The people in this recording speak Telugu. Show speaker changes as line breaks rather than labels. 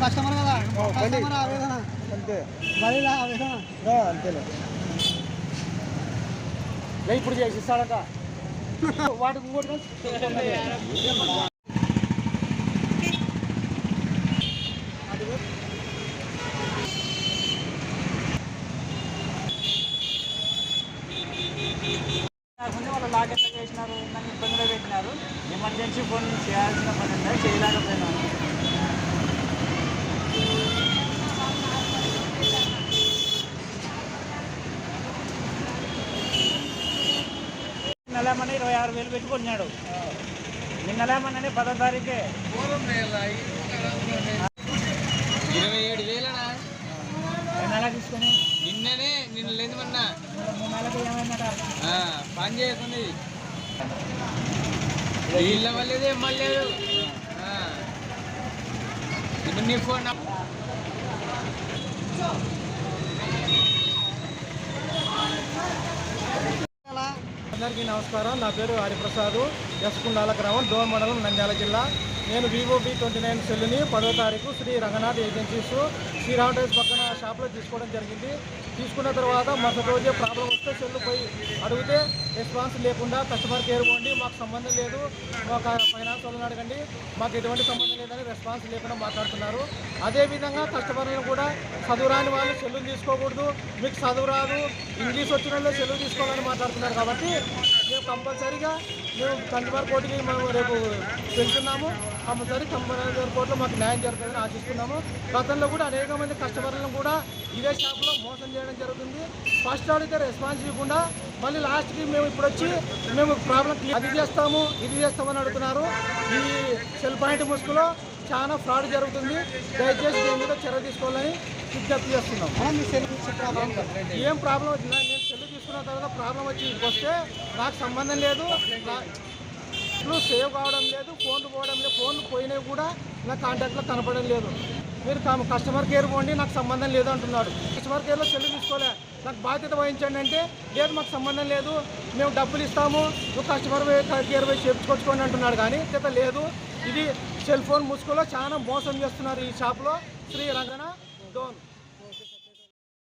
కస్టమర్ కదా కస్టమర్ ఆవేదన అంతే బలిలా ఆవేదన అంతేలే ఇప్పుడు చేసి ఇస్తాడట వాటికి ఇంకోటి వాళ్ళు లాకెట్లా చేసినారు నన్ను ఇబ్బందిలో పెట్టినారు ఎమర్జెన్సీ ఫోన్ చేయాల్సిన పని ఉందా చేయలేకపోయినాను నిన్నలేమని 26,000 పెట్టి కొన్నాడు నిన్నలేమని 10వ తారీఖే
27,000
నెల తీసుకొని
నిన్న లేదు మొన్న
3 నెలలకు ఏమైందట
పని చేయకుంది వీళ్ళ వల్లేదే మళ్ళీ ఇప్పుడు నీ ఫోన్
అందరికీ నమస్కారం. నా పేరు హరిప్రసాద్, యస్కుండాల గ్రామం, డోన్ మండలం, నంద్యాల జిల్లా. నేను VOB29 సెల్లుని 10వ తారీఖు శ్రీ రంగనాథ్ ఏజెన్సీస్ శ్రీరామ్ టైల్స్ పక్కన షాప్లో తీసుకోవడం జరిగింది. తీసుకున్న తర్వాత మరుసటి రోజే ప్రాబ్లం వస్తే సెల్లు పోయి అడిగితే రెస్పాన్స్ లేకుండా కస్టమర్ కేర్ పోండి, మాకు సంబంధం లేదు, మాకు ఫైనాన్స్ వాళ్ళని అడగండి, మాకు ఎటువంటి సంబంధం లేదని రెస్పాన్స్ లేకుండా మాట్లాడుతున్నారు. అదేవిధంగా కస్టమర్లను కూడా చదువురాని వాళ్ళు సెల్లులు తీసుకోకూడదు, మీకు చదువు రాదు, ఇంగ్లీష్ వచ్చిన వాళ్ళు సెల్లు తీసుకోవాలని మాట్లాడుతున్నారు. కాబట్టి మేము కంపల్సరీగా కన్జ్యూమర్ కోర్టుకి మేము రేపు వెళ్తున్నాము. కంపల్సరీ కన్జ్యూమర్ కోర్టులో మాకు న్యాయం జరుగుతుందని ఆశిస్తున్నాము. గతంలో కూడా అనేక మంది కస్టమర్లను కూడా ఇదే షాప్లో మోసం చేయడం జరుగుతుంది. ఫస్ట్ అడిగితే రెస్పాన్స్ ఇవ్వకుండా మళ్ళీ లాస్ట్కి మేము ఇప్పుడు వచ్చి మేము ప్రాబ్లం అది చేస్తాము ఇది చేస్తామని అడుగుతున్నారు. ఈ సెల్ పాయింట్ ముసుగులో చాలా ఫ్రాడ్ జరుగుతుంది. దయచేసి దీని మీద చర్య తీసుకోవాలని విజ్ఞప్తి చేస్తున్నాం. ఏం ప్రాబ్లం వచ్చిందా? నేను సెల్ తీసుకున్న తర్వాత ప్రాబ్లం వచ్చి వస్తే నాకు సంబంధం లేదు, సేవ్ కావడం లేదు, ఫోన్లు పోవడం లేదు, ఫోన్లు పోయినవి కూడా నా కాంటాక్ట్లో కనపడడం లేదు. మీరు కస్టమర్ కేర్ పోండి, నాకు సంబంధం లేదు అంటున్నాడు. కస్టమర్ కేర్లో సెల్ తీసుకోలే, నాకు బాధ్యత వహించండి అంటే లేదు మాకు సంబంధం లేదు, మేము డబ్బులు ఇస్తాము, నువ్వు కస్టమర్ కేర్ పోయి చేయించుకొచ్చుకోండి అంటున్నాడు. కానీ బాధ్యత లేదు. ఇది సెల్ ఫోన్ ముసుగులో చాలా మోసం చేస్తున్నారు ఈ షాప్లో శ్రీ రంగనాథ్ డోన్.